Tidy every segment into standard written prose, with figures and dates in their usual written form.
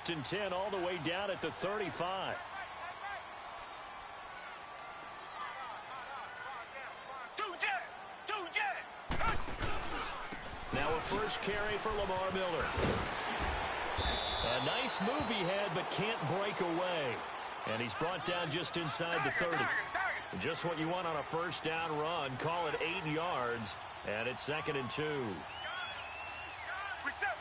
first and 10 all the way down at the 35. Now a first carry for Lamar Miller. A nice move he had, but can't break away. And he's brought down just inside the 30. Just what you want on a first down run. Call it 8 yards. And it's 2nd and 2. Reset.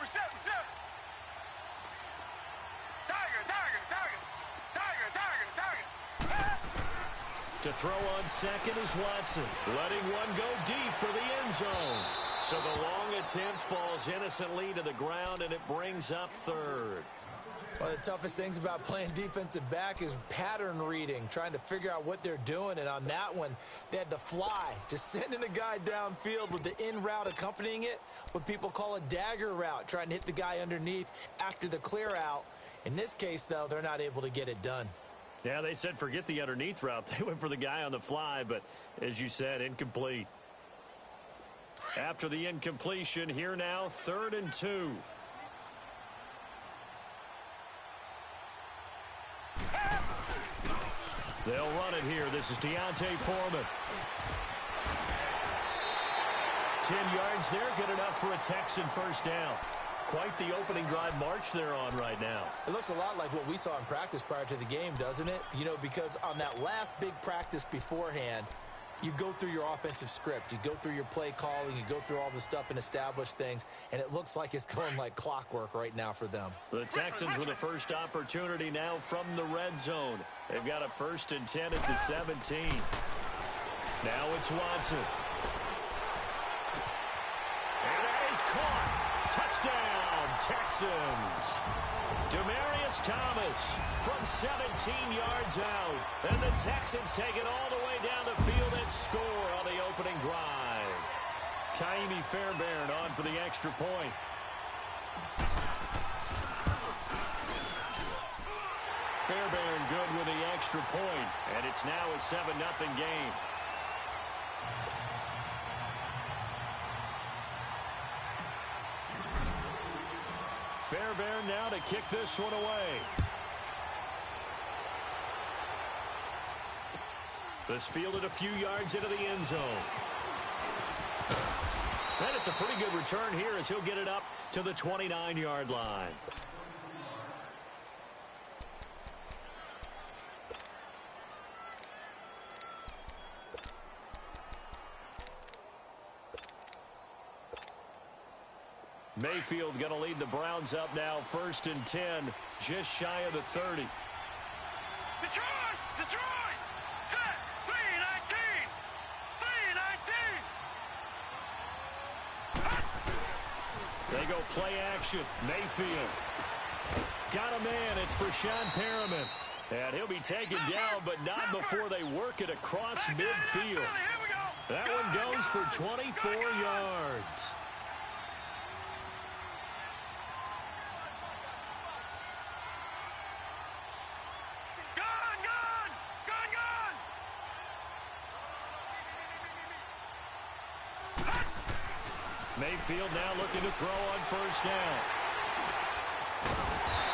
To throw on second is Watson. Letting one go deep for the end zone. So the long attempt falls innocently to the ground, and it brings up 3rd. One of the toughest things about playing defensive back is pattern reading, trying to figure out what they're doing. And on that one, they had the fly, just sending a guy downfield with the in route accompanying it, what people call a dagger route, trying to hit the guy underneath after the clear out. In this case, though, they're not able to get it done. Yeah, they said forget the underneath route. They went for the guy on the fly, but as you said, incomplete. After the incompletion, here now, 3rd and 2. They'll run it here. This is Deontay Foreman. 10 yards there, good enough for a Texan first down. Quite the opening drive march they're on right now. It looks a lot like what we saw in practice prior to the game, doesn't it? You know, because on that last big practice beforehand, you go through your offensive script. You go through your play calling. You go through all the stuff and establish things. And it looks like it's going like clockwork right now for them. The Texans with the first opportunity now from the red zone. They've got a 1st and 10 at the 17. Now it's Watson. And that is caught. Touchdown, Texans. Demaryius Thomas from 17 yards out. And the Texans take it all the way down the field and score on the opening drive. Kaimi Fairbairn on for the extra point. Fairbairn good with the extra point. And it's now a 7-0 game. Fairbairn now to kick this one away. This fielded a few yards into the end zone. And it's a pretty good return here as he'll get it up to the 29-yard line. Mayfield going to lead the Browns up now, 1st and 10, just shy of the 30. Detroit! Set! 319! 319! They go play action. Mayfield. Got a man. It's Brashad Perriman. And he'll be taken down, but not before they work it across midfield. That one goes for 24 yards. Mayfield now looking to throw on first down.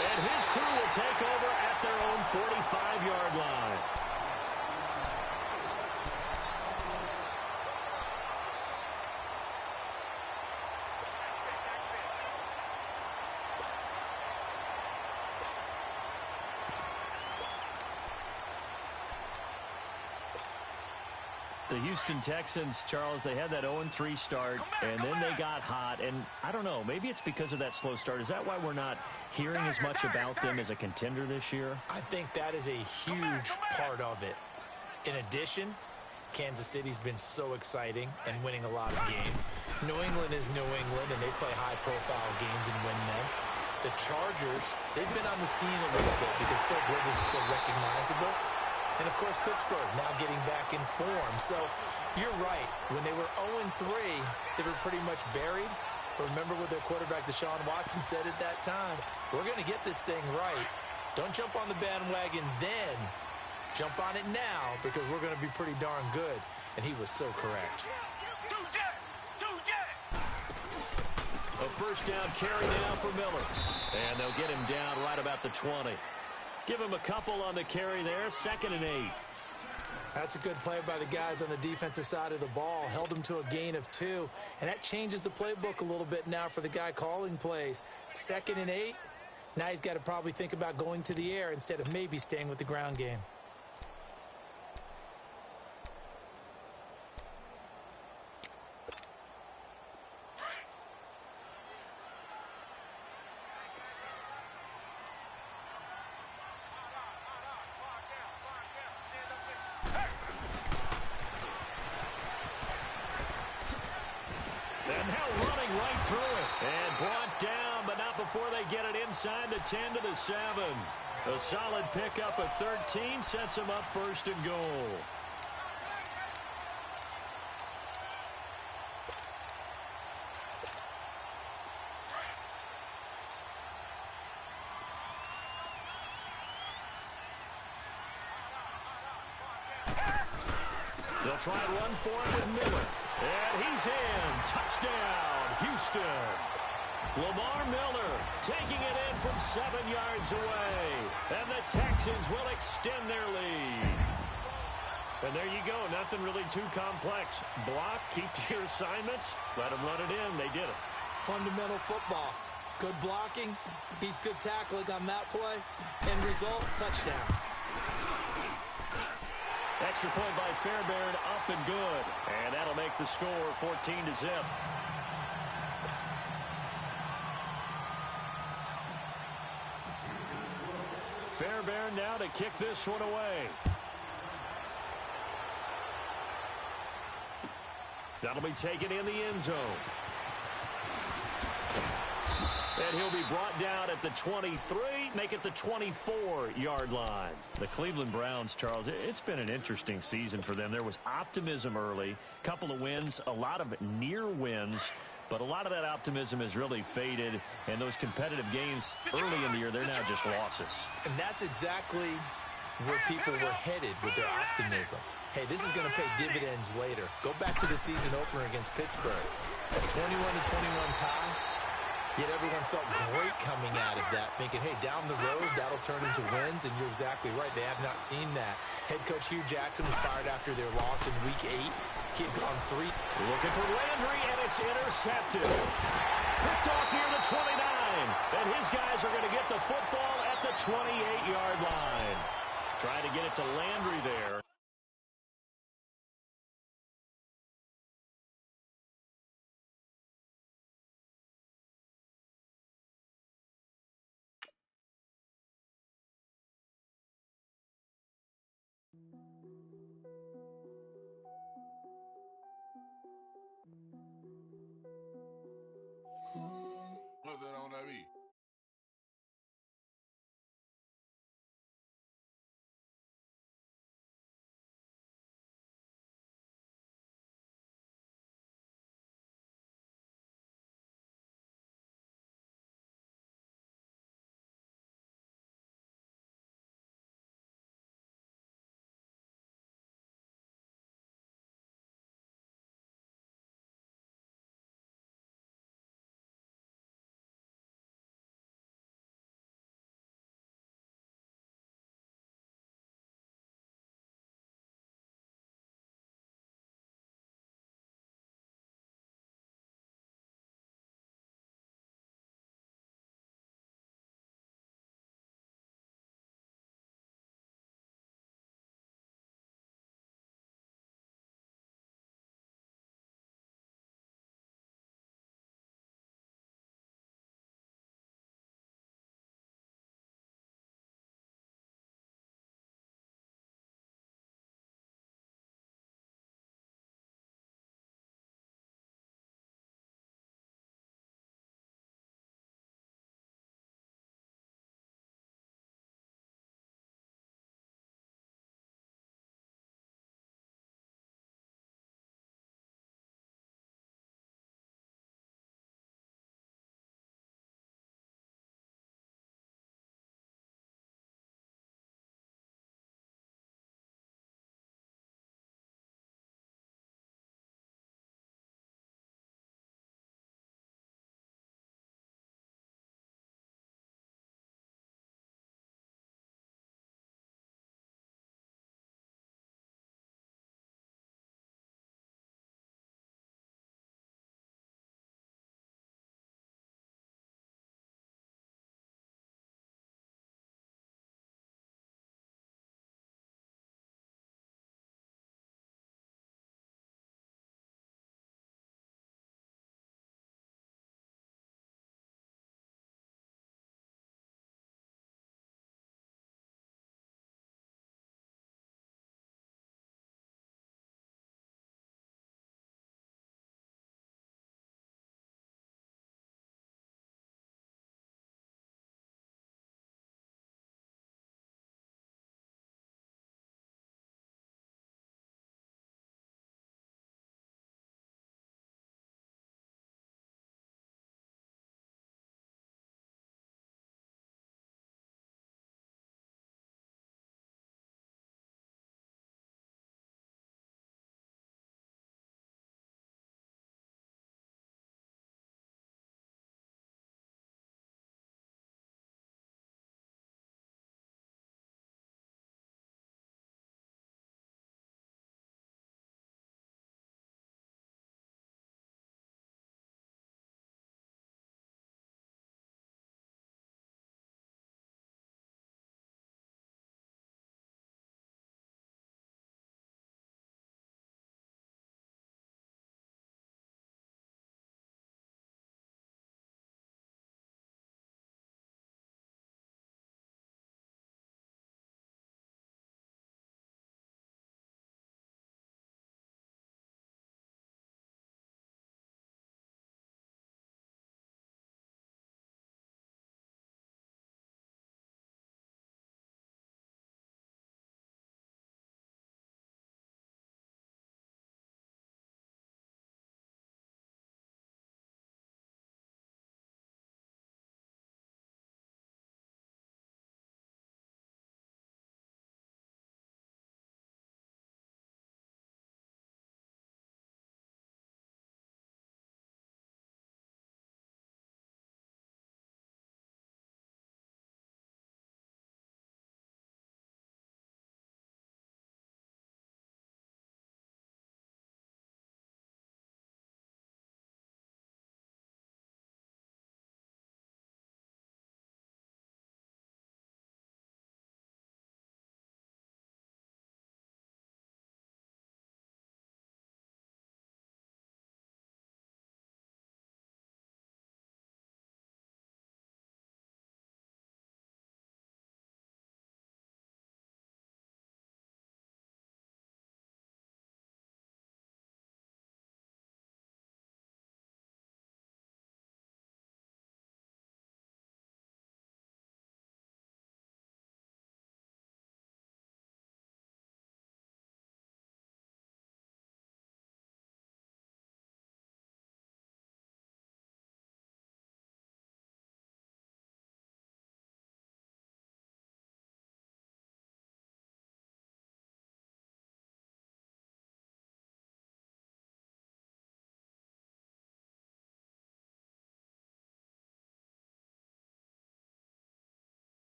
And his crew will take over at their own 45-yard line. The Houston Texans, Charles, they had that 0-3 start, and then they got hot. And I don't know, maybe it's because of that slow start. Is that why we're not hearing as much about them as a contender this year? I think that is a huge part of it. In addition, Kansas City's been so exciting and winning a lot of games. New England is New England, and they play high-profile games and win them. The Chargers, they've been on the scene a little bit because Phil Rivers is so recognizable. And, of course, Pittsburgh now getting back in form. So you're right. When they were 0-3, they were pretty much buried. But remember what their quarterback, Deshaun Watson, said at that time. We're going to get this thing right. Don't jump on the bandwagon then. Jump on it now because we're going to be pretty darn good. And he was so correct. A A first down carry now for Miller. And they'll get him down right about the 20. Give him a couple on the carry there. 2nd and 8. That's a good play by the guys on the defensive side of the ball. Held them to a gain of 2. And that changes the playbook a little bit now for the guy calling plays. 2nd and 8. Now he's got to probably think about going to the air instead of maybe staying with the ground game. Before they get it inside the 10 to the 7. A solid pickup of 13 sets them up 1st and goal. They'll try and run for it with Miller. And he's in. Touchdown, Houston. Lamar Miller taking it in from 7 yards away. And the Texans will extend their lead. And there you go. Nothing really too complex. Block, keep to your assignments, let them run it in. They did it. Fundamental football. Good blocking beats good tackling on that play. End result, touchdown. Extra point by Fairbairn, up and good. And that'll make the score 14-0. Fairbairn now to kick this one away. That'll be taken in the end zone. And he'll be brought down at the 23, make it the 24-yard line. The Cleveland Browns, Charles, it's been an interesting season for them. There was optimism early, couple of wins, a lot of near wins, but a lot of that optimism has really faded, and those competitive games early in the year, they're now just losses. And that's exactly where people were headed with their optimism. Hey, this is going to pay dividends later. Go back to the season opener against Pittsburgh. A 21-21 tie. Yet everyone felt great coming out of that, thinking, hey, down the road, that'll turn into wins, and you're exactly right. They have not seen that. Head coach Hugh Jackson was fired after their loss in Week 8. He had gone 3. Looking for Landry, and it's intercepted. Picked off near the 29, and his guys are going to get the football at the 28-yard line. Trying to get it to Landry there. What's that on that beat?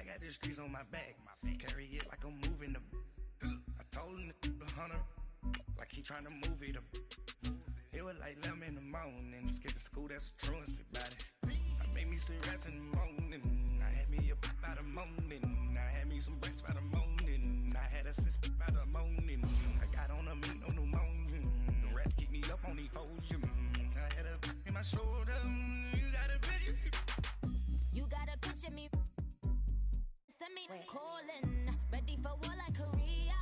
I got the streets on my back. Carry it like I'm moving the. I told him to 100, like he trying to move it up. It was like 11 in the morning. Skipping school, that's a truancy about it. I made me some rats in the morning. I had me a pop by the morning. I had me some bricks by the morning. I had a sis by the morning. I got on a meat, no pneumonia. The rats keep me up on the podium. I had a in my shoulder. You got a picture. You got a picture me. Send me calling. Ready for war like Korea.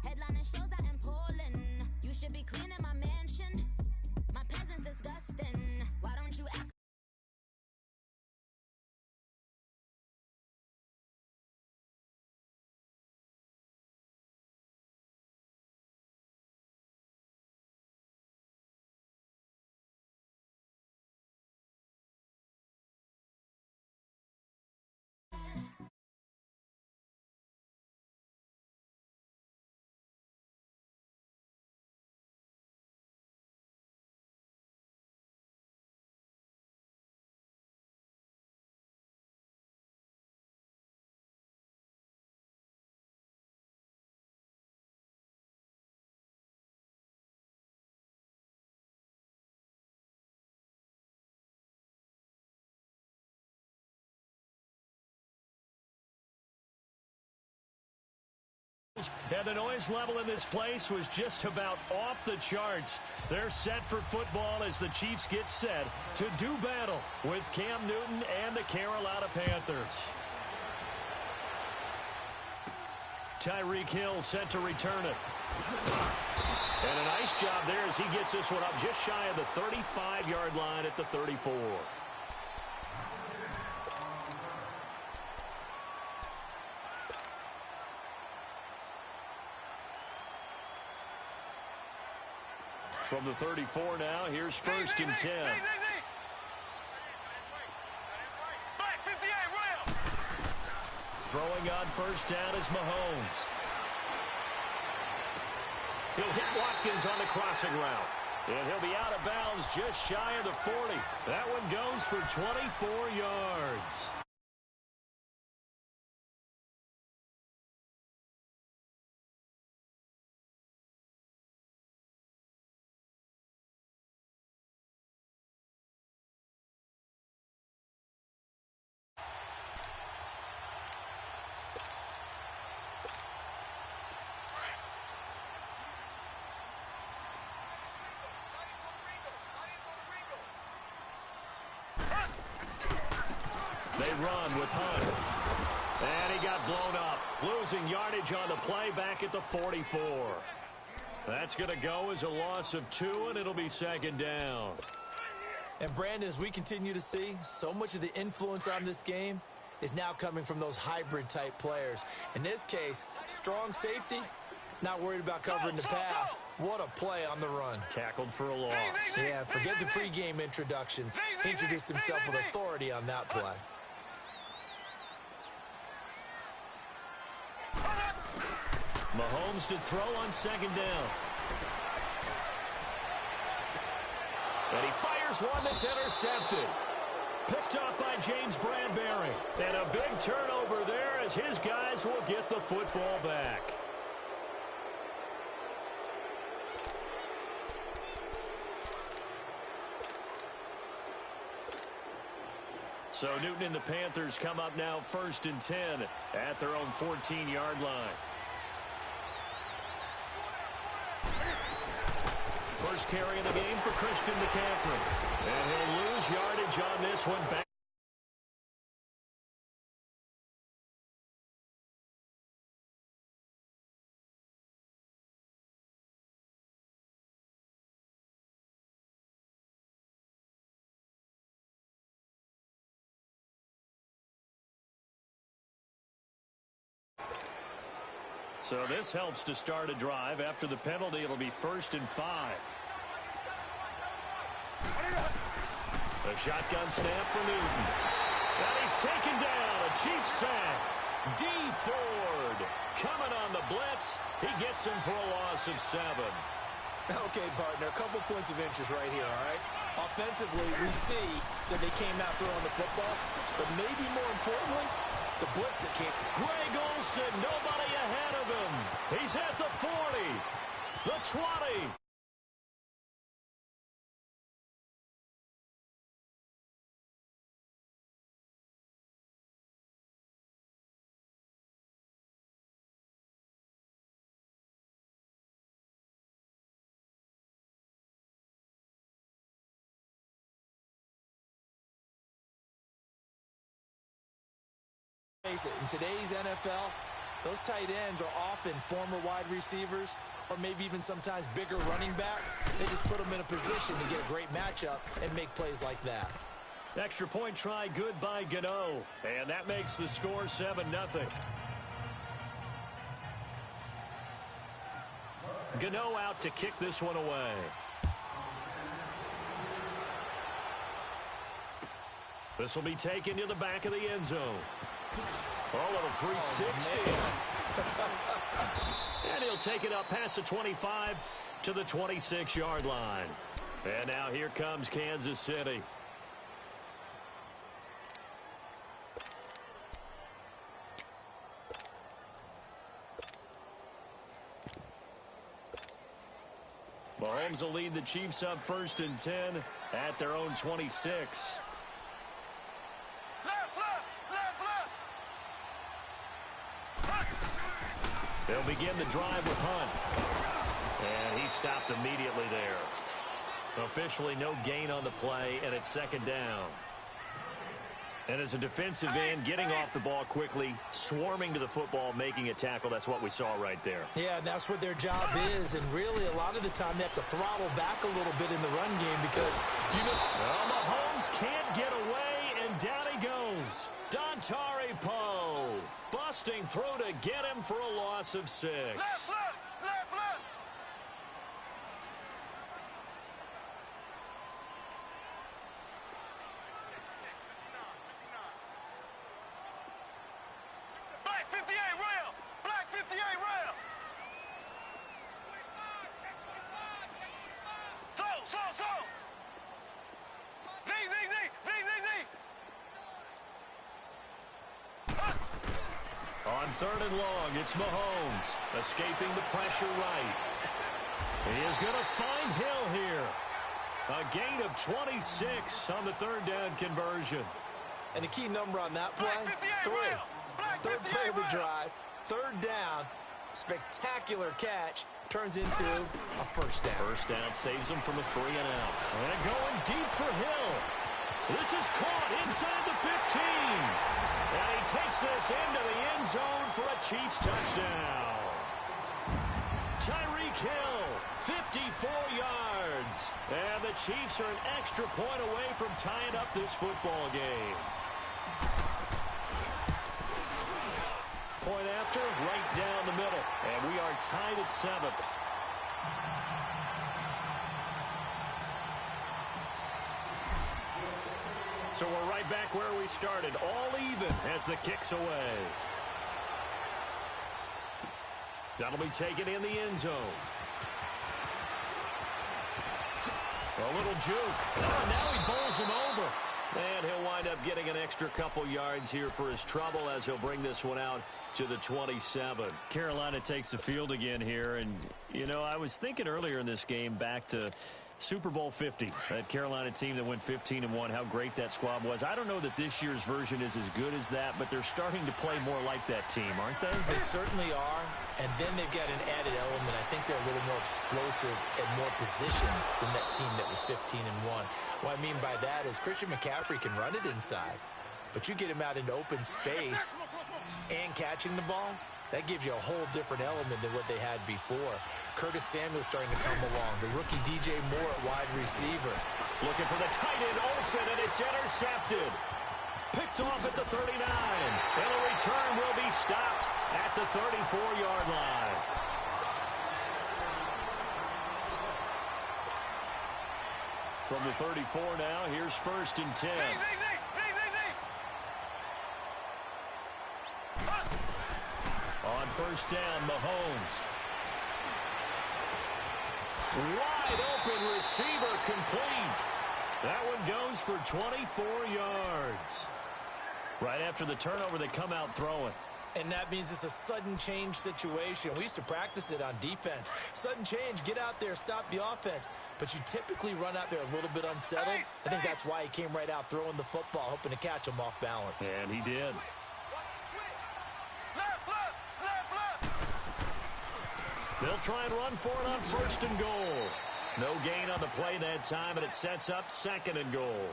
Headlining shows out in Poland. You should be cleaning my mansion. My peasants disgusting. Why don't you act? And the noise level in this place was just about off the charts. They're set for football as the Chiefs get set to do battle with Cam Newton and the Carolina Panthers. Tyreek Hill set to return it. And a nice job there as he gets this one up just shy of the 35-yard line at the 34. From the 34 now, here's first and 10. Throwing on first down is Mahomes. He'll hit Watkins on the crossing route. And he'll be out of bounds just shy of the 40. That one goes for 24 yards. They run with Hunt. And he got blown up. Losing yardage on the play back at the 44. That's going to go as a loss of 2, and it'll be second down. And Brandon, as we continue to see, so much of the influence on this game is now coming from those hybrid-type players. In this case, strong safety, not worried about covering the pass. What a play on the run. Tackled for a loss. Yeah, forget the pregame introductions. Introduced himself with authority on that play. Mahomes to throw on second down. And he fires one that's intercepted. Picked up by James Bradbury. And a big turnover there as his guys will get the football back. So Newton and the Panthers come up now first and 10 at their own 14-yard line. First carry of the game for Christian McCaffrey. And he'll lose yardage on this one back. So this helps to start a drive. After the penalty, it'll be first and 5. A shotgun snap for Newton. And he's taken down. A Chiefs sack. D. Ford coming on the blitz. He gets him for a loss of 7. Okay, partner, a couple points of interest right here, all right? Offensively, we see that they came out throwing the football, but maybe more importantly, the blitz that came. Greg Olsen, nobody ahead of him. He's at the 40, the 20. In today's NFL, those tight ends are often former wide receivers or maybe even sometimes bigger running backs. They just put them in a position to get a great matchup and make plays like that. Extra point try good by Gano. And that makes the score 7-0. Gano out to kick this one away. This will be taken to the back of the end zone. Oh, little 360. And he'll take it up past the 25 to the 26-yard line. And now here comes Kansas City. Mahomes will lead the Chiefs up 1st and 10 at their own 26. They'll begin the drive with Hunt. And he stopped immediately there. Officially no gain on the play, and it's 2nd down. And as a defensive end, getting off the ball quickly, swarming to the football, making a tackle, that's what we saw right there. Yeah, and that's what their job is. And really, a lot of the time, they have to throttle back a little bit in the run game because, you know. Well, Mahomes can't get away, and down he goes. Dontari Poe busting through to get him for a loss of 6. Left foot! Left foot! Black 58 rail! Black 58 rail! So! Z! On 3rd and long, it's Mahomes escaping the pressure right. He is going to find Hill here. A gain of 26 on the 3rd down conversion. And the key number on that play, 3. Third play of the drive, 3rd down, spectacular catch, turns into a 1st down. 1st down saves him from a 3 and out. And going deep for Hill. This is caught inside the 15. And he takes this into the end zone for a Chiefs touchdown. Tyreek Hill, 54 yards. And the Chiefs are an extra point away from tying up this football game. Point after, right down the middle. And we are tied at 7. So we're right back where we started, all even as the kick's away. That'll be taken in the end zone. A little juke. Oh, now he bowls him over. And he'll wind up getting an extra couple yards here for his trouble as he'll bring this one out to the 27. Carolina takes the field again here. And, you know, I was thinking earlier in this game back to Super Bowl 50, that Carolina team that went 15-1, how great that squad was. I don't know that this year's version is as good as that, but they're starting to play more like that team, aren't they? They certainly are, and then they've got an added element. I think they're a little more explosive at more positions than that team that was 15-1. What I mean by that is Christian McCaffrey can run it inside, but you get him out into open space and catching the ball, that gives you a whole different element than what they had before. Curtis Samuel's starting to come along. The rookie DJ Moore at wide receiver. Looking for the tight end, Olsen, and it's intercepted. Picked off at the 39. And a return will be stopped at the 34-yard line. From the 34 now, here's 1st and 10. On 1st down, Mahomes. Wide open receiver complete. That one goes for 24 yards. Right after the turnover, they come out throwing. And that means it's a sudden change situation. We used to practice it on defense. Sudden change, get out there, stop the offense. But you typically run out there a little bit unsettled. I think that's why he came right out throwing the football, hoping to catch him off balance. And he did. They'll try and run for it on 1st and goal. No gain on the play that time, and it sets up 2nd and goal.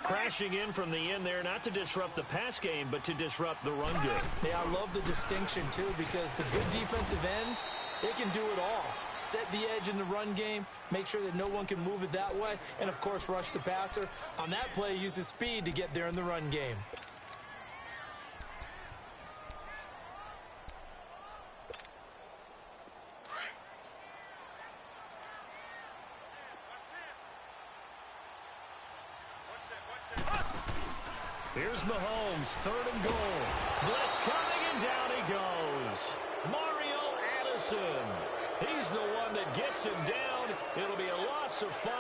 Crashing in from the end there, not to disrupt the pass game, but to disrupt the run game. Yeah, I love the distinction, too, because the good defensive ends, they can do it all. Set the edge in the run game, make sure that no one can move it that way, and, of course, rush the passer. On that play, use his speed to get there in the run game. Here's Mahomes, 3rd and goal. Blitz coming, and down he goes. Mario Addison. He's the one that gets him down. It'll be a loss of 5,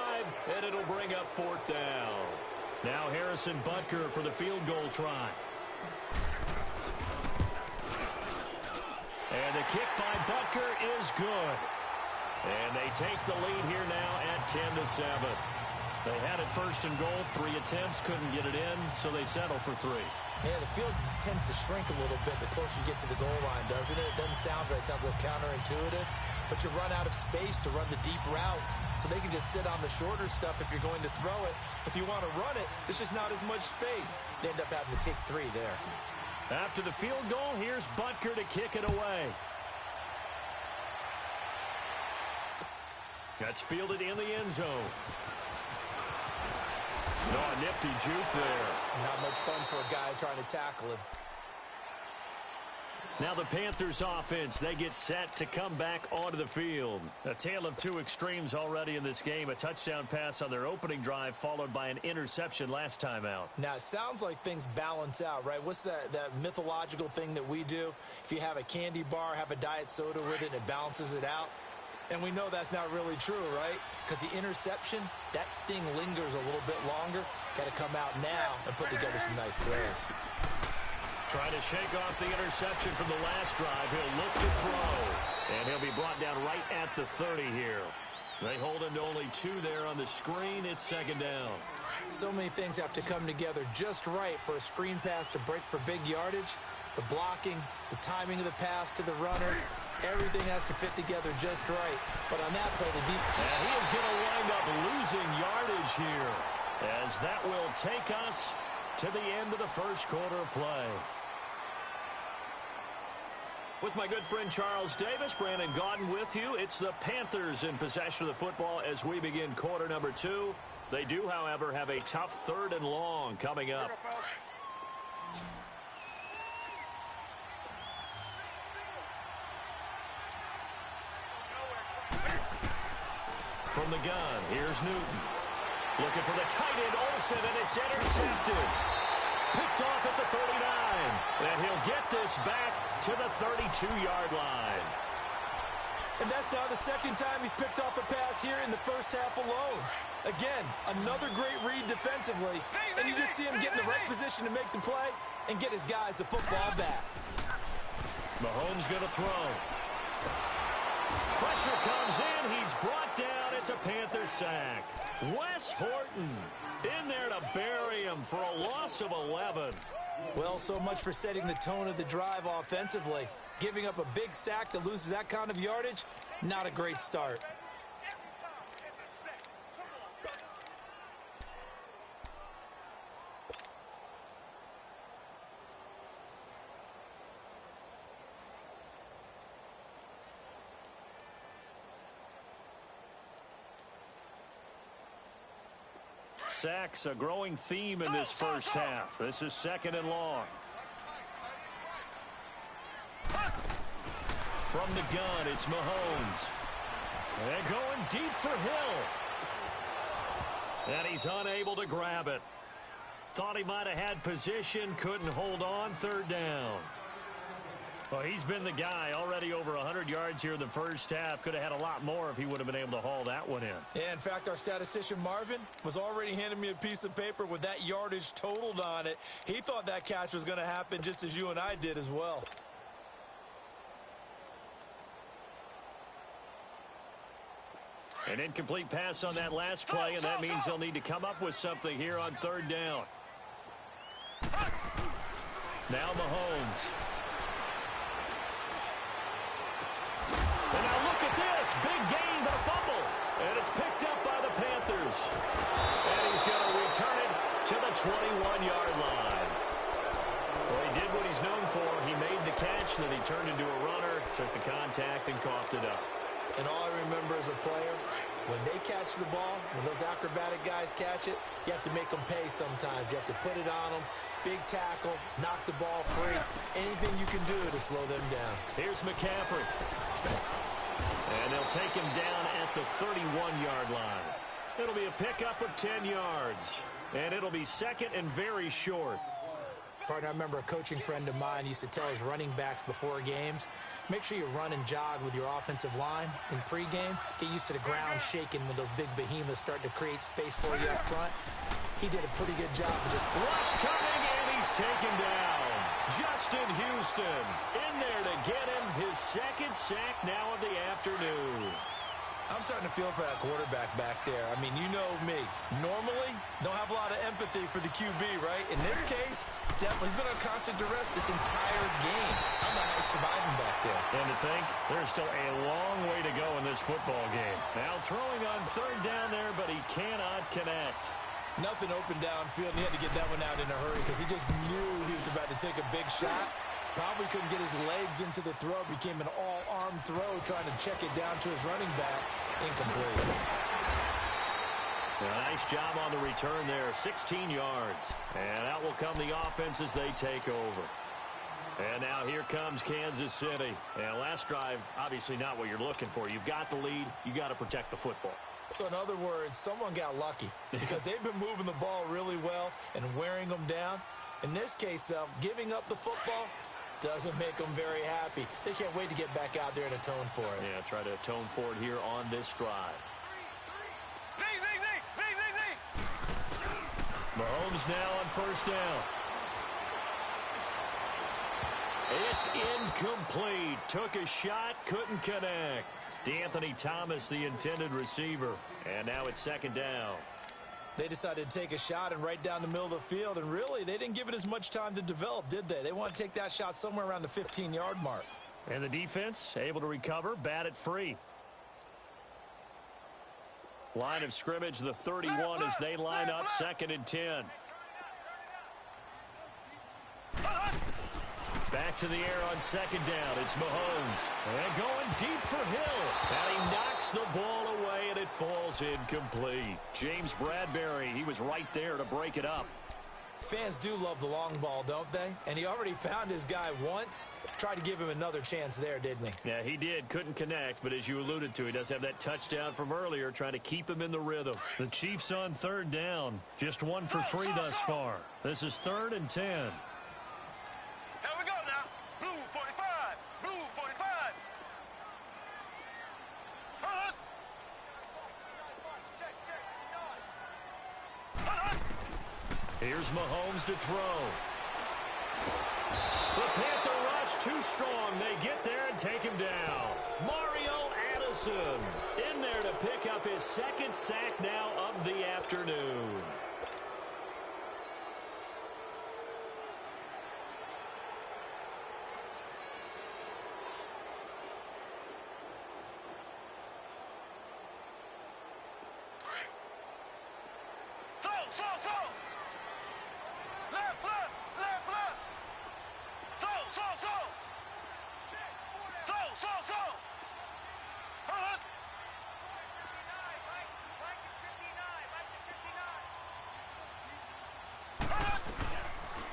and it'll bring up 4th down. Now Harrison Butker for the field goal try. And the kick by Butker is good. And they take the lead here now at 10-7. They had it 1st and goal, 3 attempts, couldn't get it in, so they settle for 3. Yeah, the field tends to shrink a little bit the closer you get to the goal line, doesn't it? It doesn't sound right. It sounds a little counterintuitive. But you run out of space to run the deep routes, so they can just sit on the shorter stuff if you're going to throw it. If you want to run it, there's just not as much space. They end up having to take 3 there. After the field goal, here's Butker to kick it away. That's fielded in the end zone. Oh, a nifty juke there. Not much fun for a guy trying to tackle him. Now the Panthers offense, they get set to come back onto the field. A tale of 2 extremes already in this game. A touchdown pass on their opening drive followed by an interception last time out. Now, it sounds like things balance out, right? What's that mythological thing that we do? If you have a candy bar, have a diet soda with it, and it balances it out. And we know that's not really true, right? Because the interception, that sting lingers a little bit longer. Got to come out now and put together some nice plays. Trying to shake off the interception from the last drive. He'll look to throw. And he'll be brought down right at the 30 here. They hold him to only 2 there on the screen. It's 2nd down. So many things have to come together just right for a screen pass to break for big yardage. The blocking, the timing of the pass to the runner, everything has to fit together just right. But on that play, the deep... And he is going to wind up losing yardage here, as that will take us to the end of the 1st quarter of play. With my good friend Charles Davis, Brandon Gaudin with you. It's the Panthers in possession of the football as we begin quarter number 2. They do, however, have a tough 3rd and long coming up. From the gun, here's Newton. Looking for the tight end, Olsen, and it's intercepted. Picked off at the 39. And he'll get this back to the 32-yard line. And that's now the 2nd time he's picked off a pass here in the 1st half alone. Again, another great read defensively. And you just see him get in the right position to make the play and get his guys the football back. Mahomes going to throw. Pressure comes in. He's brought down. It's a Panther sack. Wes Horton in there to bury him for a loss of 11. Well, so much for setting the tone of the drive offensively. Giving up a big sack that loses that kind of yardage, not a great start. Sacks, a growing theme in this 1st half. This is 2nd and long. From the gun, it's Mahomes. And going deep for Hill. And he's unable to grab it. Thought he might have had position, couldn't hold on, 3rd down. Well, he's been the guy already over 100 yards here in the first half. Could have had a lot more if he would have been able to haul that one in. Yeah, in fact, our statistician Marvin was already handing me a piece of paper with that yardage totaled on it. He thought that catch was going to happen just as you and I did as well. An incomplete pass on that last play, and that means they'll need to come up with something here on third down. Now Mahomes. And now look at this. Big gain, but a fumble. And it's picked up by the Panthers. And he's going to return it to the 21-yard line. Well, he did what he's known for. He made the catch, then he turned into a runner, took the contact, and coughed it up. And all I remember as a player, when they catch the ball, when those acrobatic guys catch it, you have to make them pay sometimes. You have to put it on them. Big tackle, knock the ball free. Anything you can do to slow them down. Here's McCaffrey. And they'll take him down at the 31-yard line. It'll be a pickup of 10 yards. And it'll be second and very short. Partner, I remember a coaching friend of mine used to tell his running backs before games, make sure you run and jog with your offensive line in pregame. Get used to the ground shaking when those big behemoths start to create space for you up front. He did a pretty good job of just... Rush coming, and he's taken down. Justin Houston in there to get him his second sack now of the afternoon. I'm starting to feel for that quarterback back there. I mean, you know me. Normally, don't have a lot of empathy for the QB, right? In this case, definitely he's been on constant duress this entire game. I don't know how he's surviving back there. And to think, there's still a long way to go in this football game. Now throwing on third down there, but he cannot connect. Nothing open downfield, and he had to get that one out in a hurry because he just knew he was about to take a big shot. Probably couldn't get his legs into the throw. Became an all-arm throw trying to check it down to his running back. Incomplete. A nice job on the return there. 16 yards. And out will come the offense as they take over. And now here comes Kansas City. And last drive, obviously not what you're looking for. You've got the lead. You got to protect the football. So in other words, someone got lucky because they've been moving the ball really well and wearing them down. In this case, though, giving up the football doesn't make them very happy. They can't wait to get back out there and atone for it. Yeah, try to atone for it here on this drive. Mahomes now on first down. It's incomplete. Took a shot, couldn't connect. D'Anthony Thomas, the intended receiver. And now it's second down. They decided to take a shot and right down the middle of the field, and really, they didn't give it as much time to develop, did they? They want to take that shot somewhere around the 15-yard mark. And the defense able to recover, bat it free. Line of scrimmage, the 31 as they line up, second and 10. Back to the air on second down. It's Mahomes. And going deep for Hill. And he knocks the ball away, and it falls incomplete. James Bradbury, he was right there to break it up. Fans do love the long ball, don't they? And he already found his guy once. Tried to give him another chance there, didn't he? Yeah, he did. Couldn't connect, but as you alluded to, he does have that touchdown from earlier, trying to keep him in the rhythm. The Chiefs on third down. Just 1 for 3 thus far. This is third and 10. Here we go now. Blue 45. Blue 45. Here's Mahomes to throw. The Panther rush too strong. They get there and take him down. Mario Addison in there to pick up his second sack now of the afternoon.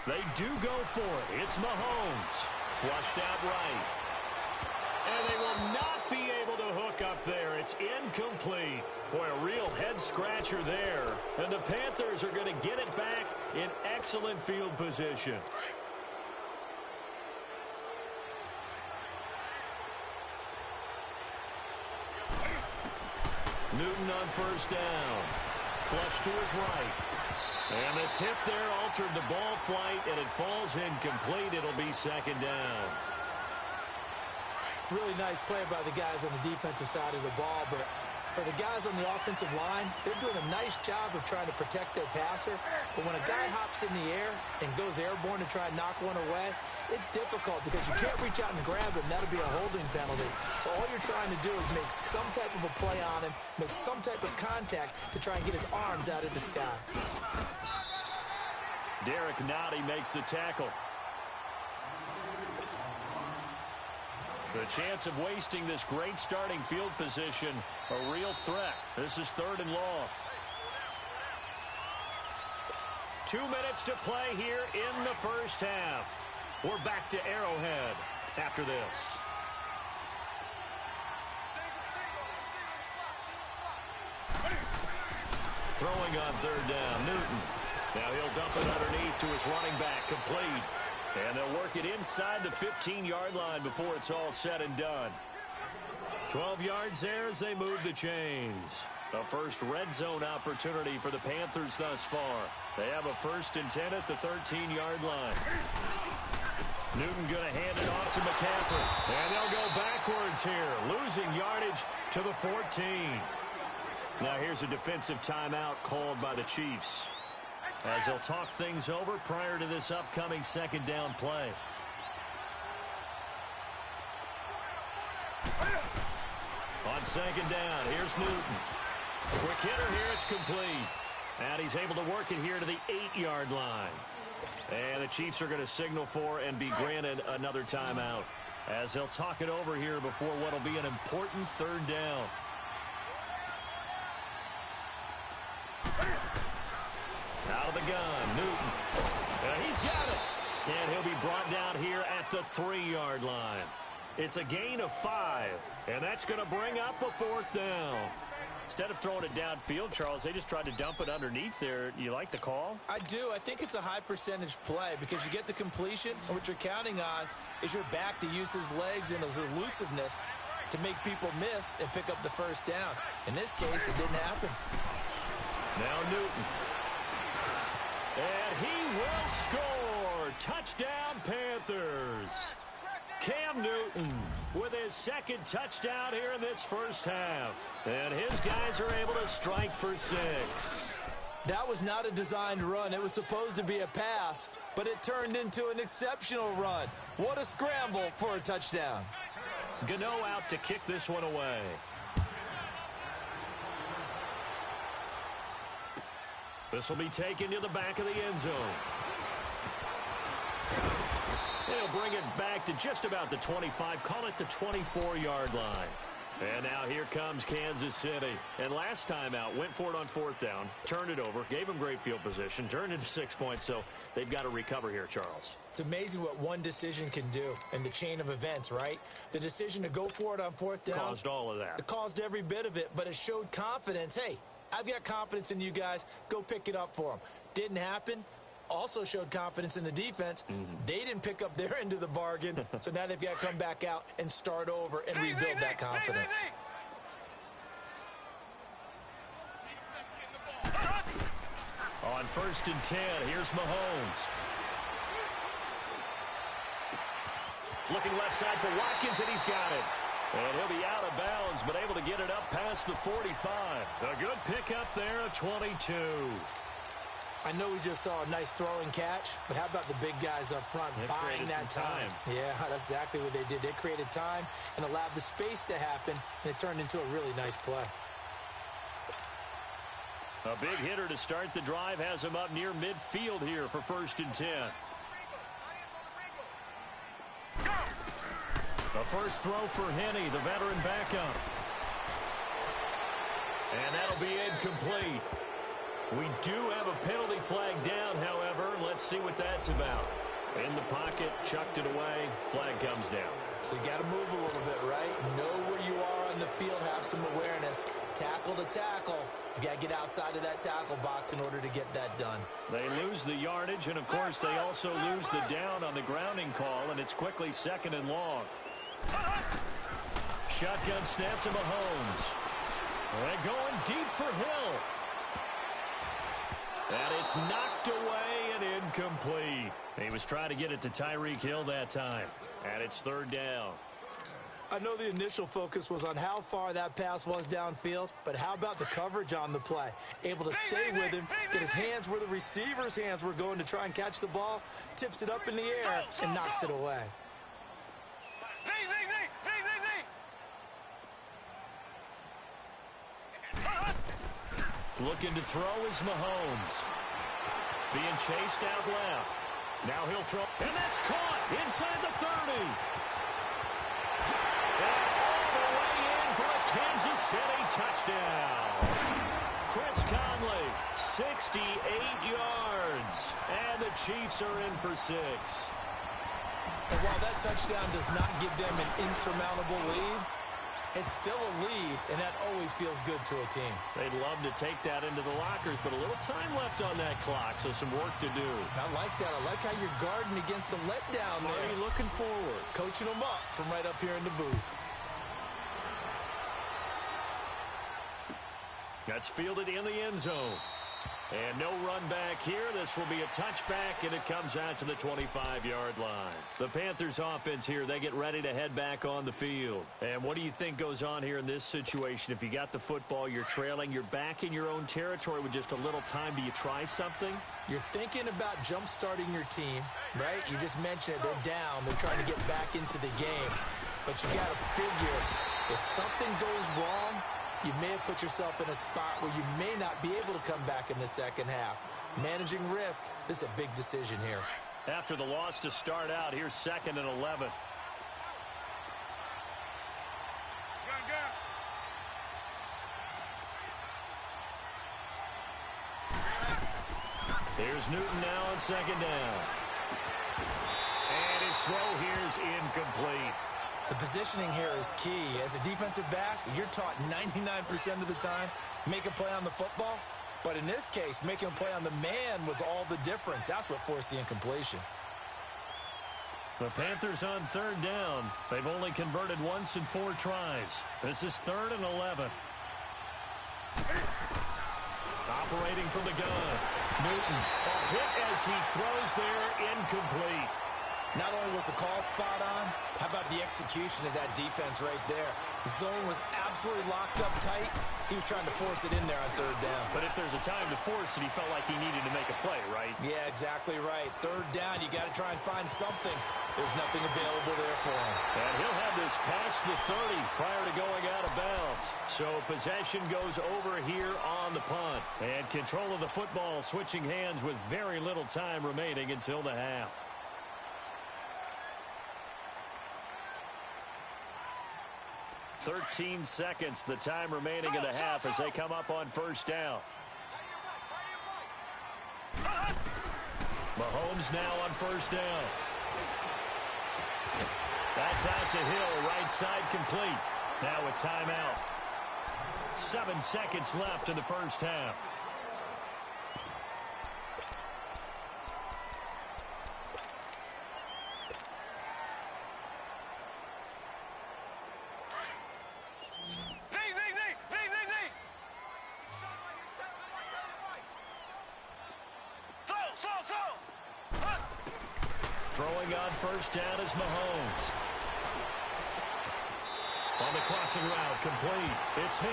They do go for it. It's Mahomes. Flushed out right. And they will not be able to hook up there. It's incomplete. Boy, a real head-scratcher there. And the Panthers are going to get it back in excellent field position. Newton on first down. Flush to his right. And the tip there altered the ball flight, and it falls incomplete. It'll be second down. Really nice play by the guys on the defensive side of the ball, but for the guys on the offensive line, they're doing a nice job of trying to protect their passer. But when a guy hops in the air and goes airborne to try and knock one away, it's difficult because you can't reach out and grab him. That'll be a holding penalty. So all you're trying to do is make some type of a play on him, make some type of contact to try and get his arms out of the sky. Derek Nottie makes the tackle. The chance of wasting this great starting field position, a real threat. This is 3rd and long. 2 minutes to play here in the first half. We're back to Arrowhead after this. Throwing on 3rd down, Newton. Now he'll dump it underneath to his running back, complete. And they'll work it inside the 15-yard line before it's all said and done. 12 yards there as they move the chains. A first red zone opportunity for the Panthers thus far. They have a 1st and 10 at the 13-yard line. Newton going to hand it off to McCaffrey. And they'll go backwards here, losing yardage to the 14. Now here's a defensive timeout called by the Chiefs, as they'll talk things over prior to this upcoming 2nd down play. On 2nd down, here's Newton. Quick hitter here, it's complete. And he's able to work it here to the 8-yard line. And the Chiefs are going to signal for and be granted another timeout, as they'll talk it over here before what will be an important 3rd down. Out of the gun, Newton. He's got it. And he'll be brought down here at the 3-yard line. It's a gain of 5, and that's going to bring up a 4th down. Instead of throwing it downfield, Charles, they just tried to dump it underneath there. You like the call? I do. I think it's a high percentage play because you get the completion, and what you're counting on is your back to use his legs and his elusiveness to make people miss and pick up the 1st down. In this case, it didn't happen. Now Newton. And he will score. Touchdown, Panthers. Cam Newton with his 2nd touchdown here in this first half. And his guys are able to strike for 6. That was not a designed run. It was supposed to be a pass, but it turned into an exceptional run. What a scramble for a touchdown. Gano out to kick this one away. This will be taken to the back of the end zone. They'll bring it back to just about the 25, call it the 24-yard line. And now here comes Kansas City. And last time out, went for it on 4th down, turned it over, gave them great field position, turned into 6 points, so they've got to recover here, Charles. It's amazing what one decision can do in the chain of events, right? The decision to go for it on 4th down caused all of that. It caused every bit of it, but it showed confidence. Hey, I've got confidence in you guys. Go pick it up for them. Didn't happen. Also showed confidence in the defense. They didn't pick up their end of the bargain, so now they've got to come back out and start over and rebuild that confidence. On 1st and 10, here's Mahomes. Looking left side for Watkins, and he's got it. And he'll be out of bounds, but able to get it up past the 45. A good pickup there, a 22. I know we just saw a nice throwing catch, but how about the big guys up front buying that time? Yeah, that's exactly what they did. They created time and allowed the space to happen, and it turned into a really nice play. A big hitter to start the drive has him up near midfield here for 1st and 10. The first throw for Henney, the veteran backup. And that'll be incomplete. We do have a penalty flag down, however. Let's see what that's about. In the pocket, chucked it away, flag comes down. So you got to move a little bit, right? Know where you are on the field, have some awareness. Tackle to tackle. You got to get outside of that tackle box in order to get that done. They lose the yardage, and of course they also lose the down on the grounding call, and it's quickly 2nd and long. Shotgun snap to Mahomes. They're going deep for Hill. And it's knocked away and incomplete. He was trying to get it to Tyreek Hill that time. And it's third down. I know the initial focus was on how far that pass was downfield, but how about the coverage on the play? Able to stay with him, get his hands where the receiver's hands were going to try and catch the ball, tips it up in the air, and knocks it away. Looking to throw is Mahomes. Being chased out left. Now he'll throw, and that's caught inside the 30. And all the way in for a Kansas City touchdown. Chris Conley, 68 yards. And the Chiefs are in for 6. And while that touchdown does not give them an insurmountable lead, it's still a lead, and that always feels good to a team. They'd love to take that into the lockers, but a little time left on that clock, so some work to do. I like that. I like how you're guarding against a letdown there. Already looking forward. Coaching them up from right up here in the booth. That's fielded in the end zone. And no run back here. This will be a touchback, and it comes out to the 25-yard line. The Panthers offense here, they get ready to head back on the field. And what do you think goes on here in this situation? If you got the football, you're trailing, you're back in your own territory with just a little time. Do you try something? You're thinking about jump-starting your team, right? You just mentioned it. They're down. They're trying to get back into the game. But you got to figure, if something goes wrong, you may have put yourself in a spot where you may not be able to come back in the second half. Managing risk, this is a big decision here. After the loss to start out, here's 2nd and 11. Here's Newton now on 2nd down. And his throw here is incomplete. The positioning here is key. As a defensive back, you're taught 99% of the time, make a play on the football. But in this case, making a play on the man was all the difference. That's what forced the incompletion. The Panthers on 3rd down. They've only converted once in 4 tries. This is 3rd and 11. Operating from the gun. Newton. A hit as he throws there, incomplete. Not only was the call spot on, how about the execution of that defense right there? The zone was absolutely locked up tight. He was trying to force it in there on 3rd down. But if there's a time to force it, he felt like he needed to make a play, right? Yeah, exactly right. 3rd down, you got to try and find something. There's nothing available there for him. And he'll have this past the 30 prior to going out of bounds. So possession goes over here on the punt. And control of the football switching hands with very little time remaining until the half. 13 seconds, the time remaining in the half as they come up on 1st down. Mahomes now on 1st down. That's out to Hill, right side complete. Now a timeout. 7 seconds left in the 1st half. Throwing on 1st down is Mahomes. On the crossing route, complete. It's Hill.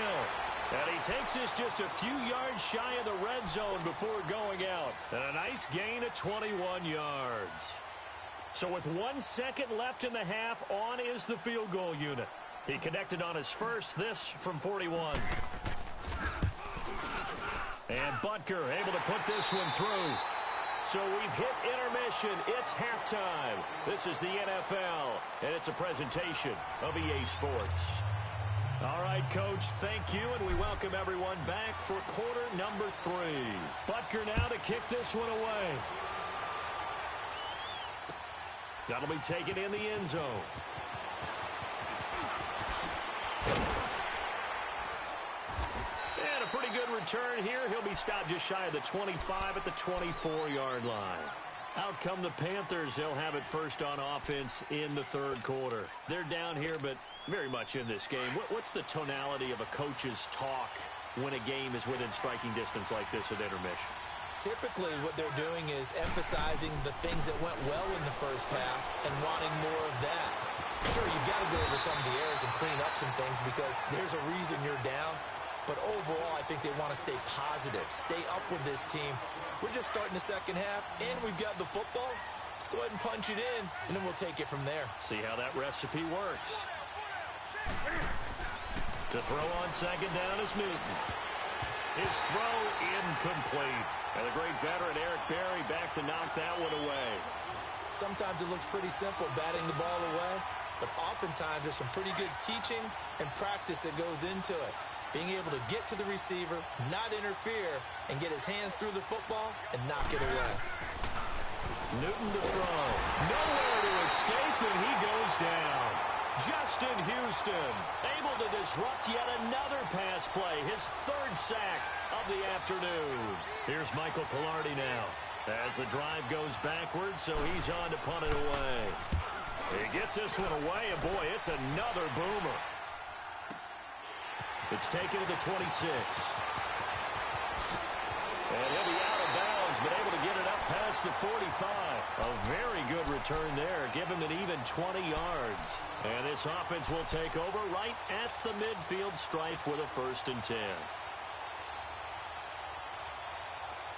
And he takes this just a few yards shy of the red zone before going out. And a nice gain of 21 yards. So with 1 second left in the half, on is the field goal unit. He connected on his first, this from 41. And Butker able to put this one through. So we've hit intermission. It's halftime. This is the NFL, and it's a presentation of EA Sports. All right, Coach, thank you, and we welcome everyone back for quarter number 3. Butker now to kick this one away. That'll be taken in the end zone. Pretty good return here. He'll be stopped just shy of the 25 at the 24-yard line. Out come the Panthers. They'll have it first on offense in the third quarter. They're down here, but very much in this game. What's the tonality of a coach's talk when a game is within striking distance like this at intermission? Typically, what they're doing is emphasizing the things that went well in the first half and wanting more of that. Sure, you've got to go over some of the errors and clean up some things because there's a reason you're down. But overall, I think they want to stay positive, stay up with this team. We're just starting the second half, and we've got the football. Let's go ahead and punch it in, and then we'll take it from there. See how that recipe works. To throw on second down is Newton. His throw incomplete. And the great veteran Eric Berry back to knock that one away. Sometimes it looks pretty simple, batting the ball away, but oftentimes there's some pretty good teaching and practice that goes into it. Being able to get to the receiver, not interfere, and get his hands through the football and knock it away. Newton to throw. Nowhere to escape, and he goes down. Justin Houston able to disrupt yet another pass play, his third sack of the afternoon. Here's Michael Pilardi now as the drive goes backwards, so he's on to punt it away. He gets this one away, and boy, it's another boomer. It's taken to the 26. And he'll be out of bounds, but able to get it up past the 45. A very good return there. Give him an even 20 yards. And this offense will take over right at the midfield stripe with a 1st and 10.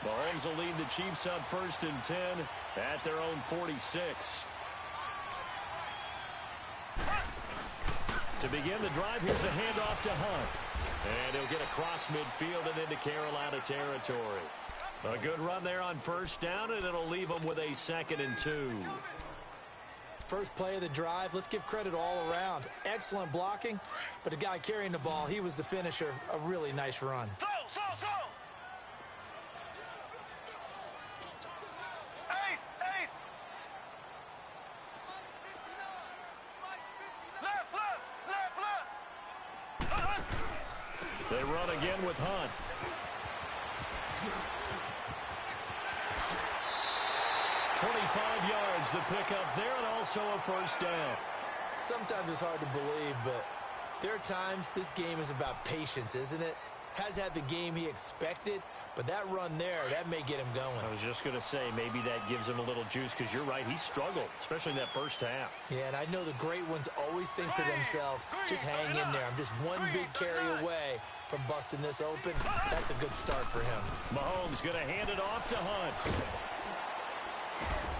Mahomes will lead the Chiefs on 1st and 10 at their own 46. To begin the drive, here's a handoff to Hunt. And he'll get across midfield and into Carolina territory. A good run there on 1st down, and it'll leave them with a 2nd and 2. First play of the drive, let's give credit all around. Excellent blocking, but the guy carrying the ball, he was the finisher. A really nice run. Slow. Ace. Left. They run again with Hunt. $25 the pickup there, and also a 1st down. Sometimes it's hard to believe, but there are times this game is about patience, isn't it? Has had the game he expected, but that run there, that may get him going. I was just going to say, maybe that gives him a little juice, because you're right, he struggled, especially in that first half. Yeah, and I know the great ones always think to themselves, just hang in there. I'm just one big carry away from busting this open. That's a good start for him. Mahomes going to hand it off to Hunt.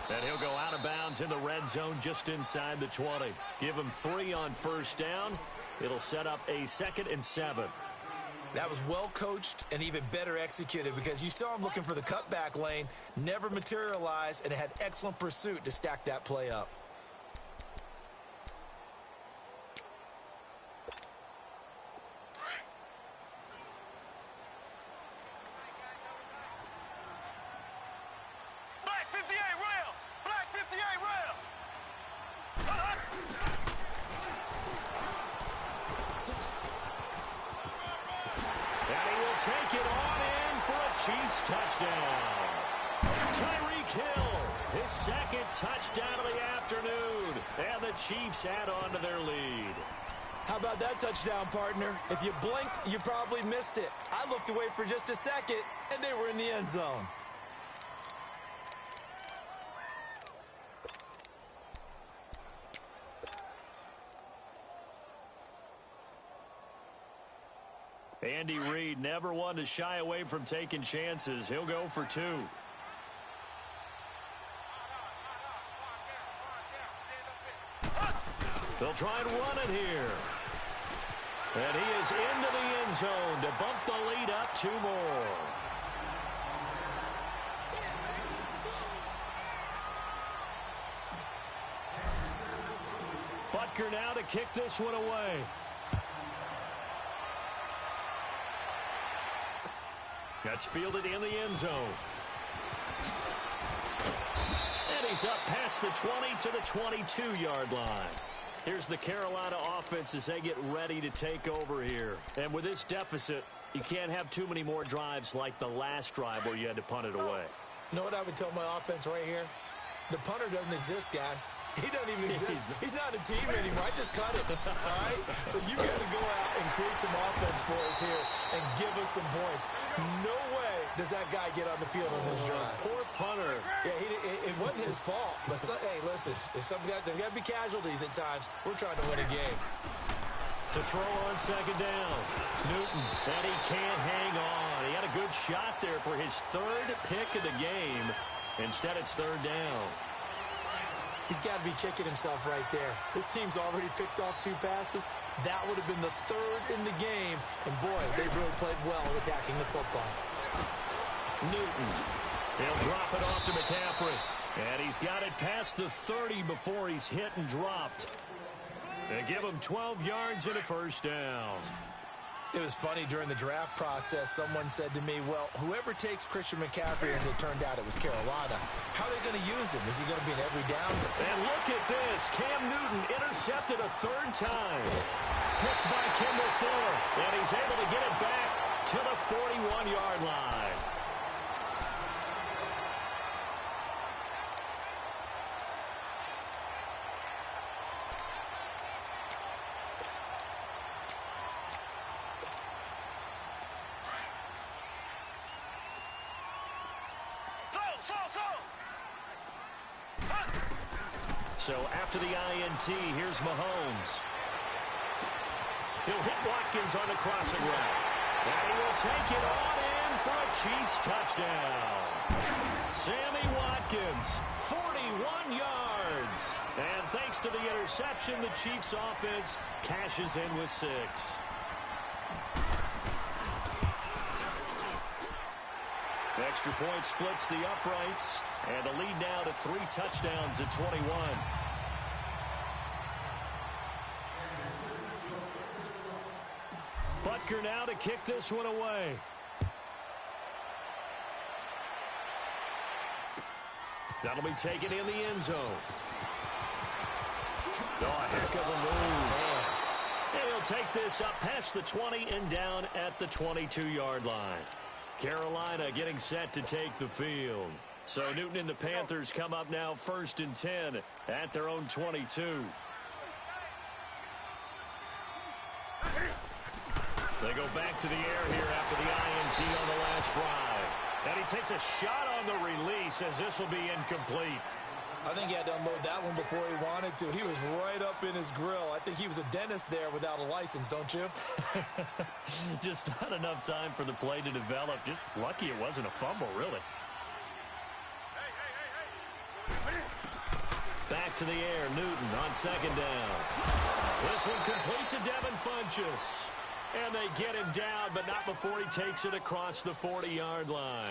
And he'll go out of bounds in the red zone just inside the 20. Give him 3 on 1st down. It'll set up a 2nd and 7. That was well coached and even better executed because you saw him looking for the cutback lane, never materialized, and it had excellent pursuit to stack that play up. Black 58 rail. Black 58 rail. And he will take it on in for a Chiefs touchdown. Tyreek Hill, his 2nd touchdown of the afternoon. And the Chiefs add on to their lead. How about that touchdown, partner? If you blinked, you probably missed it. I looked away for just a second, and they were in the end zone. Andy Reid never one to shy away from taking chances. He'll go for 2. They'll try and run it here. And he is into the end zone to bump the lead up 2 more. Butker now to kick this one away. That's fielded in the end zone. And he's up past the 20 to the 22-yard line. Here's the Carolina offense as they get ready to take over here. And with this deficit, you can't have too many more drives like the last drive where you had to punt it away. You know what I would tell my offense right here? The punter doesn't exist, guys. He doesn't even exist. He's not a team anymore. I just cut it, all right? So you got to go out and create some offense for us here and give us some points. No way does that guy get on the field on this drive. Poor punter. Yeah, it wasn't his fault. But, hey, listen, there's got to be casualties at times. We're trying to win a game. To throw on second down. Newton, and he can't hang on. He had a good shot there for his third pick of the game. Instead, it's third down. He's got to be kicking himself right there. His team's already picked off 2 passes. That would have been the 3rd in the game. And, boy, they've really played well attacking the football. Newton. He'll drop it off to McCaffrey. And he's got it past the 30 before he's hit and dropped. They give him 12 yards and a first down. It was funny during the draft process. Someone said to me, well, whoever takes Christian McCaffrey, as it turned out it was Carolina, how are they going to use him? Is he going to be an every down? And look at this. Cam Newton intercepted a 3rd time. Picked by Kendall Fuller. And he's able to get it back to the 41-yard line. So after the INT, here's Mahomes. He'll hit Watkins on the crossing route. And he will take it on in for a Chiefs touchdown. Sammy Watkins, 41 yards. And thanks to the interception, the Chiefs offense cashes in with 6. Extra point splits the uprights, and the lead now to 3 touchdowns at 21. Butker now to kick this one away. That'll be taken in the end zone. Oh, a heck of a move. And he'll take this up past the 20 and down at the 22-yard line. Carolina getting set to take the field. So Newton and the Panthers come up now 1st and 10 at their own 22. They go back to the air here after the INT on the last drive. And he takes a shot on the release as this will be incomplete. I think he had to unload that one before he wanted to. He was right up in his grill. I think he was a dentist there without a license, don't you? Just not enough time for the play to develop. Just lucky it wasn't a fumble, really. Back to the air, Newton on second down. This one complete to Devin Funchess. And they get him down, but not before he takes it across the 40-yard line.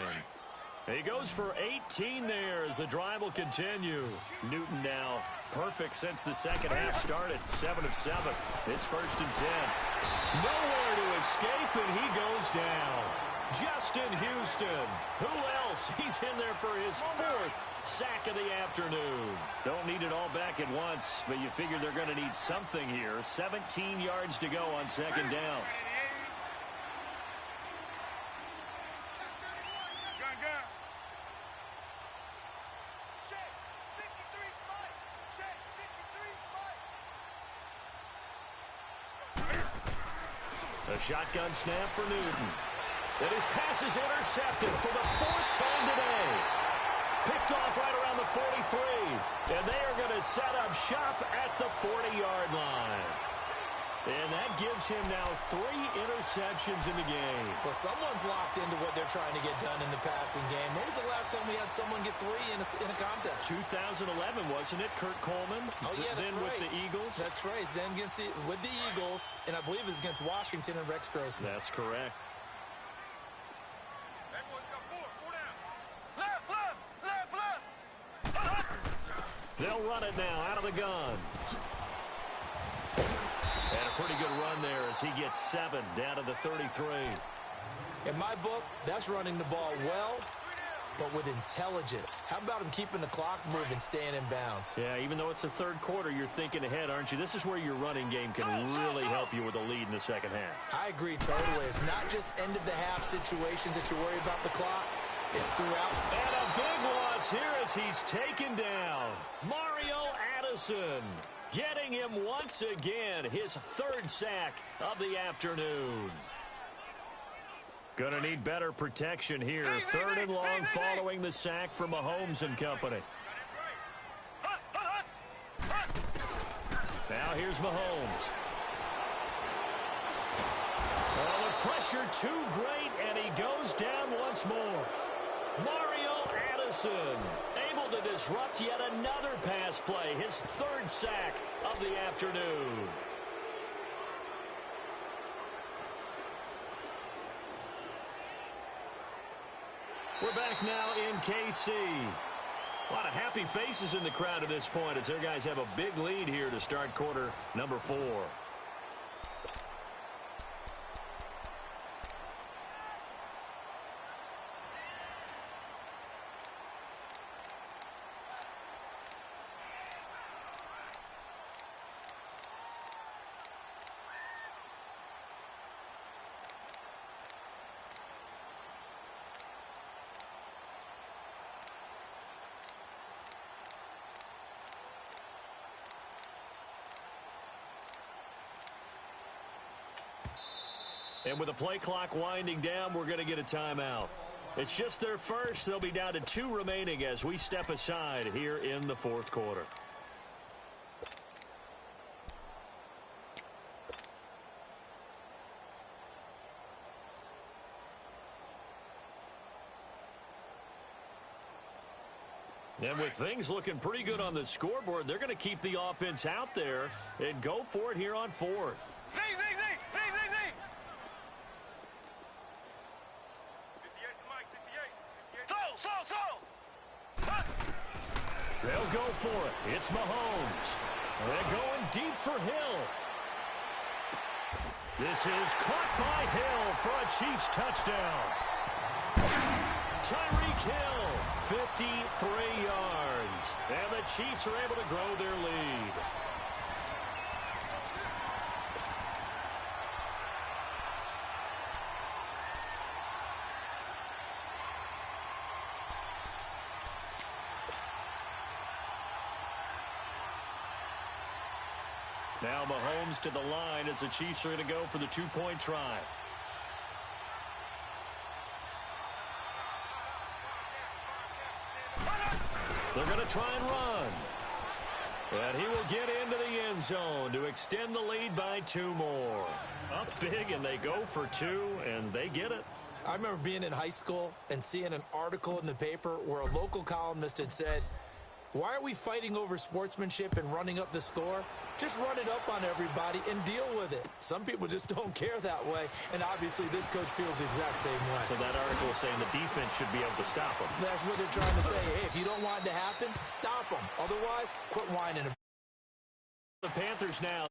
He goes for 18 there as the drive will continue. Newton now perfect since the second half started. 7 of 7. It's 1st and 10. Nowhere to escape, and he goes down. Justin Houston. Who else? He's in there for his 4th sack of the afternoon. Don't need it all back at once, but you figure they're going to need something here. 17 yards to go on second down. A shotgun snap for Newton. And his pass is intercepted for the 4th time today. Picked off right around the 43. And they are going to set up shop at the 40-yard line. And that gives him now 3 interceptions in the game. Well, someone's locked into what they're trying to get done in the passing game. When was the last time we had someone get 3 in a contest? 2011, wasn't it? Kurt Coleman. Oh, yeah, that's then right. with the Eagles. That's right. Then with the Eagles, and I believe it was against Washington and Rex Grossman. That's correct. Hey, boys, got 4 down. Left. They'll run it now out of the gun. And a pretty good run there as he gets 7 down to the 33. In my book, that's running the ball well, but with intelligence. How about him keeping the clock moving, staying in bounds? Yeah, even though it's the 3rd quarter, you're thinking ahead, aren't you? This is where your running game can really help you with a lead in the second half. I agree totally. It's not just end-of-the-half situations that you worry about the clock. It's throughout. And a big loss here as he's taken down. Mario Addison getting him once again, his third sack of the afternoon. Gonna need better protection here. Third and long following the sack from Mahomes and company. Now here's Mahomes. Oh, the pressure too great, and he goes down once more. Mario Addison able to disrupt yet another pass play, his third sack of the afternoon. We're back now in KC. A lot of happy faces in the crowd at this point as their guys have a big lead here to start quarter number 4. And with the play clock winding down, we're going to get a timeout. It's just their first. They'll be down to 2 remaining as we step aside here in the fourth quarter. And with things looking pretty good on the scoreboard, they're going to keep the offense out there and go for it here on fourth. They'll go for it. It's Mahomes. They're going deep for Hill. This is caught by Hill for a Chiefs touchdown. Tyreek Hill, 53 yards. And the Chiefs are able to grow their lead. Now Mahomes to the line as the Chiefs are going to go for the 2-point try. They're going to try and run. And he will get into the end zone to extend the lead by 2 more. Up big, and they go for 2, and they get it. I remember being in high school and seeing an article in the paper where a local columnist had said, "Why are we fighting over sportsmanship and running up the score? Just run it up on everybody and deal with it." Some people just don't care that way, and obviously this coach feels the exact same way. So that article is saying the defense should be able to stop them. That's what they're trying to say. Hey, if you don't want it to happen, stop them. Otherwise, quit whining. The Panthers now